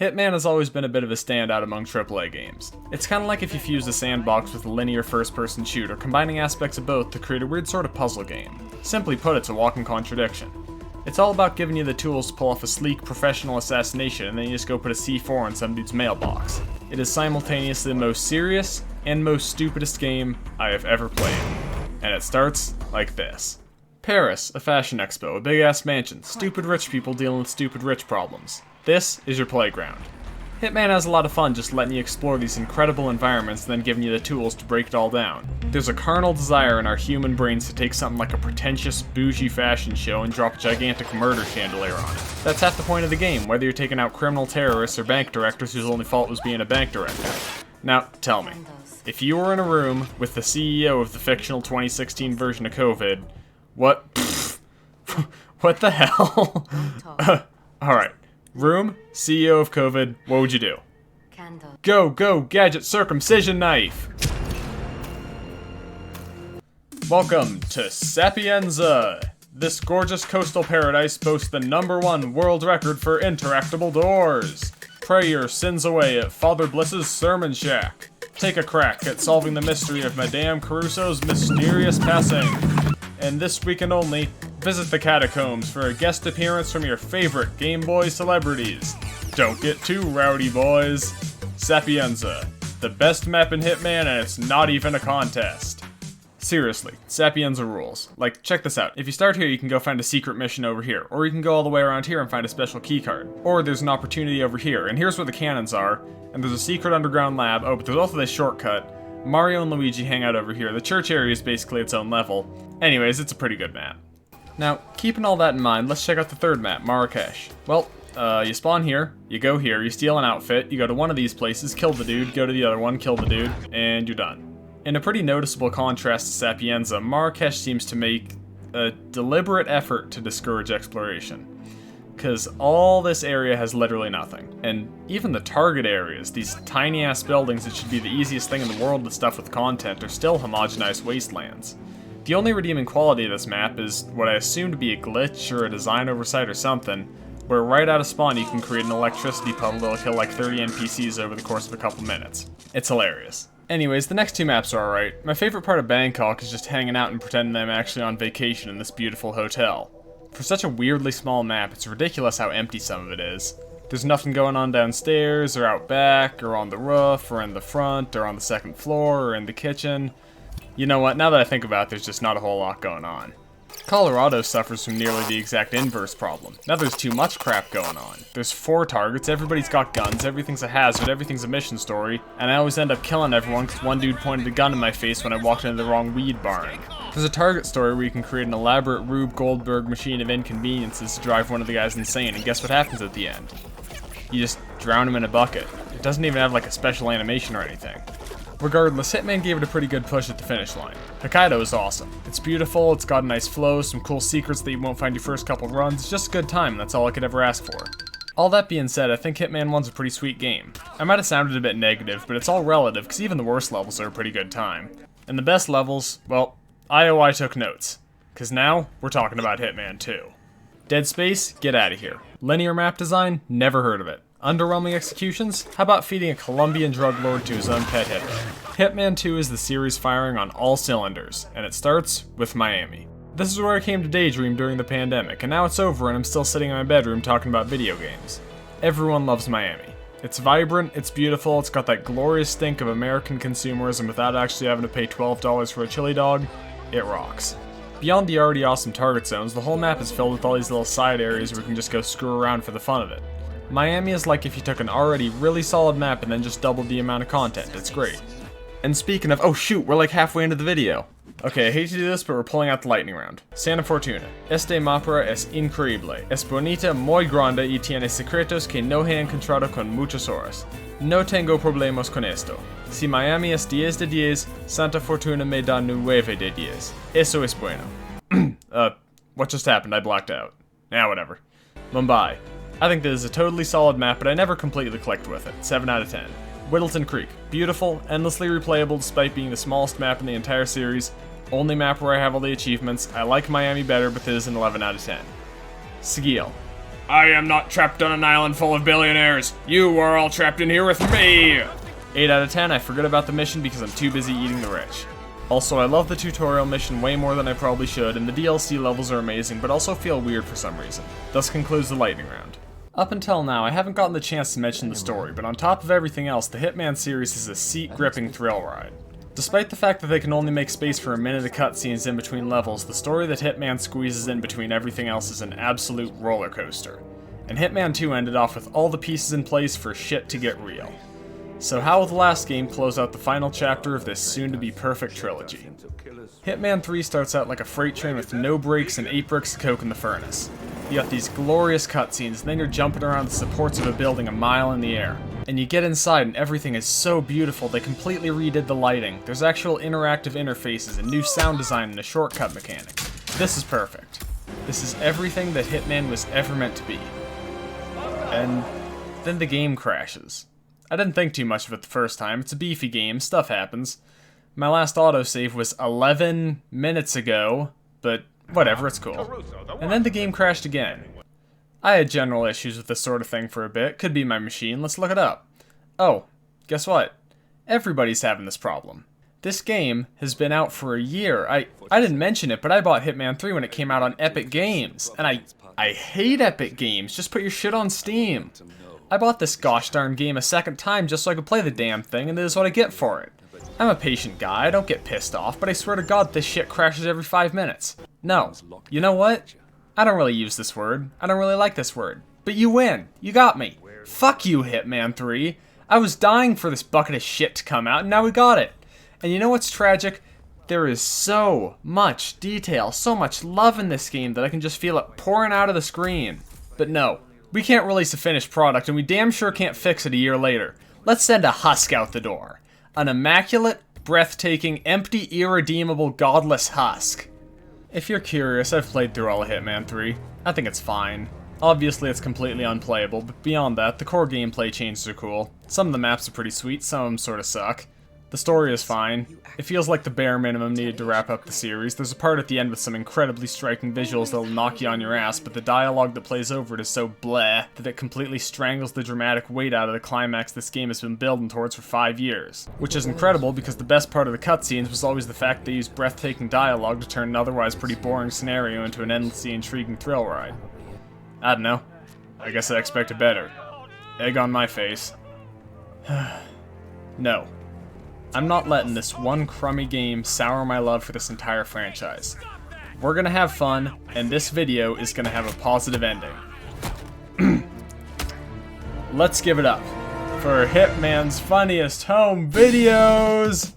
Hitman has always been a bit of a standout among AAA games. It's kinda like if you fused a sandbox with a linear first-person shooter, combining aspects of both to create a weird sort of puzzle game. Simply put, it's a walking contradiction. It's all about giving you the tools to pull off a sleek, professional assassination, and then you just go put a C4 in some dude's mailbox. It is simultaneously the most serious and most stupidest game I have ever played. And it starts like this. Paris, a fashion expo, a big-ass mansion, stupid rich people dealing with stupid rich problems. This is your playground. Hitman has a lot of fun just letting you explore these incredible environments and then giving you the tools to break it all down. There's a carnal desire in our human brains to take something like a pretentious, bougie fashion show and drop a gigantic murder chandelier on it. That's half the point of the game, whether you're taking out criminal terrorists or bank directors whose only fault was being a bank director. Now, tell me, if you were in a room with the CEO of the fictional 2016 version of COVID, what the hell? Alright. Room, CEO of COVID, what would you do? Go, gadget, circumcision knife! Welcome to Sapienza! This gorgeous coastal paradise boasts the #1 world record for interactable doors. Pray your sins away at Father Bliss's Sermon Shack. Take a crack at solving the mystery of Madame Caruso's mysterious passing. And this weekend only, visit the catacombs for a guest appearance from your favorite Game Boy celebrities. Don't get too rowdy, boys. Sapienza, the best map in Hitman, and it's not even a contest. Seriously, Sapienza rules. Like, check this out. If you start here, you can go find a secret mission over here, or you can go all the way around here and find a special keycard. Or there's an opportunity over here, and here's where the cannons are, and there's a secret underground lab. Oh, but there's also this shortcut. Mario and Luigi hang out over here. The church area is basically its own level. Anyways, it's a pretty good map. Now, keeping all that in mind, let's check out the third map, Marrakesh. Well, you spawn here, you go here, you steal an outfit, you go to one of these places, kill the dude, go to the other one, kill the dude, and you're done. In a pretty noticeable contrast to Sapienza, Marrakesh seems to make a deliberate effort to discourage exploration. Because all this area has literally nothing. And even the target areas, these tiny-ass buildings that should be the easiest thing in the world to stuff with content, are still homogenized wastelands. The only redeeming quality of this map is what I assume to be a glitch or a design oversight or something, where right out of spawn you can create an electricity puddle that'll kill like 30 NPCs over the course of a couple minutes. It's hilarious. Anyways, the next two maps are alright. My favorite part of Bangkok is just hanging out and pretending I'm actually on vacation in this beautiful hotel. For such a weirdly small map, it's ridiculous how empty some of it is. There's nothing going on downstairs, or out back, or on the roof, or in the front, or on the second floor, or in the kitchen. You know what, now that I think about it, there's just not a whole lot going on. Colorado suffers from nearly the exact inverse problem. Now there's too much crap going on. There's 4 targets, everybody's got guns, everything's a hazard, everything's a mission story, and I always end up killing everyone because one dude pointed a gun in my face when I walked into the wrong weed barn. There's a target story where you can create an elaborate Rube Goldberg machine of inconveniences to drive one of the guys insane, and guess what happens at the end? You just drown him in a bucket. It doesn't even have like a special animation or anything. Regardless, Hitman gave it a pretty good push at the finish line. Hokkaido is awesome. It's beautiful, it's got a nice flow, some cool secrets that you won't find your first couple runs. It's just a good time, that's all I could ever ask for. All that being said, I think Hitman 1's a pretty sweet game. I might have sounded a bit negative, but it's all relative, because even the worst levels are a pretty good time. And the best levels, well, IOI took notes. Because now, we're talking about Hitman 2. Dead Space? Get out of here. Linear map design? Never heard of it. Underwhelming executions? How about feeding a Colombian drug lord to his own pet hitman? Hitman 2 is the series firing on all cylinders, and it starts with Miami. This is where I came to daydream during the pandemic, and now it's over and I'm still sitting in my bedroom talking about video games. Everyone loves Miami. It's vibrant, it's beautiful, it's got that glorious stink of American consumerism without actually having to pay $12 for a chili dog. It rocks. Beyond the already awesome target zones, the whole map is filled with all these little side areas where you can just go screw around for the fun of it. Miami is like if you took an already really solid map and then just doubled the amount of content. It's great. And speaking of, oh shoot, we're like halfway into the video. Okay, I hate to do this, but we're pulling out the lightning round. Santa Fortuna. Este mapra es increíble. Es bonita, muy grande y tiene secretos que no he encontrado con muchas horas. No tengo problemas con esto. Si Miami es 10 de 10, Santa Fortuna me da 9 de 10. Eso es bueno. What just happened? I blacked out. Nah, whatever. Mumbai. I think this is a totally solid map, but I never completely clicked with it. 7 out of 10. Whittleton Creek. Beautiful, endlessly replayable despite being the smallest map in the entire series. Only map where I have all the achievements. I like Miami better, but this is an 11 out of 10. Sigil. I am not trapped on an island full of billionaires. You are all trapped in here with me. 8 out of 10, I forget about the mission because I'm too busy eating the rich. Also, I love the tutorial mission way more than I probably should, and the DLC levels are amazing, but also feel weird for some reason. Thus concludes the lightning round. Up until now, I haven't gotten the chance to mention the story, but on top of everything else, the Hitman series is a seat-gripping thrill ride. Despite the fact that they can only make space for a minute of cutscenes in between levels, the story that Hitman squeezes in between everything else is an absolute roller coaster. And Hitman 2 ended off with all the pieces in place for shit to get real. So how will the last game close out the final chapter of this soon-to-be perfect trilogy? Hitman 3 starts out like a freight train with no brakes and 8 bricks of coke in the furnace. You got these glorious cutscenes, and then you're jumping around the supports of a building a mile in the air. And you get inside and everything is so beautiful, they completely redid the lighting. There's actual interactive interfaces and new sound design and a shortcut mechanic. This is perfect. This is everything that Hitman was ever meant to be. And then the game crashes. I didn't think too much of it the first time. It's a beefy game, stuff happens. My last autosave was 11 minutes ago, but whatever, it's cool. And then the game crashed again. I had general issues with this sort of thing for a bit. Could be my machine, let's look it up. Oh, guess what? Everybody's having this problem. This game has been out for a year. I didn't mention it, but I bought Hitman 3 when it came out on Epic Games. And I hate Epic Games, just put your shit on Steam. I bought this gosh darn game a second time just so I could play the damn thing, and this is what I get for it. I'm a patient guy, I don't get pissed off, but I swear to God this shit crashes every 5 minutes. No. You know what? I don't really use this word. I don't really like this word. But you win. You got me. Fuck you, Hitman 3. I was dying for this bucket of shit to come out, and now we got it. And you know what's tragic? There is so much detail, so much love in this game that I can just feel it pouring out of the screen. But no. We can't release a finished product, and we damn sure can't fix it a year later. Let's send a husk out the door. An immaculate, breathtaking, empty, irredeemable, godless husk. If you're curious, I've played through all of Hitman 3. I think it's fine. Obviously it's completely unplayable, but beyond that, the core gameplay changes are cool. Some of the maps are pretty sweet, some of them sort of suck. The story is fine. It feels like the bare minimum needed to wrap up the series. There's a part at the end with some incredibly striking visuals that'll knock you on your ass, but the dialogue that plays over it is so bleh that it completely strangles the dramatic weight out of the climax this game has been building towards for 5 years. Which is incredible because the best part of the cutscenes was always the fact they used breathtaking dialogue to turn an otherwise pretty boring scenario into an endlessly intriguing thrill ride. I don't know. I guess I expected better. Egg on my face. No. I'm not letting this one crummy game sour my love for this entire franchise. We're gonna have fun, and this video is gonna have a positive ending. Let's give it up for Hitman's funniest home videos!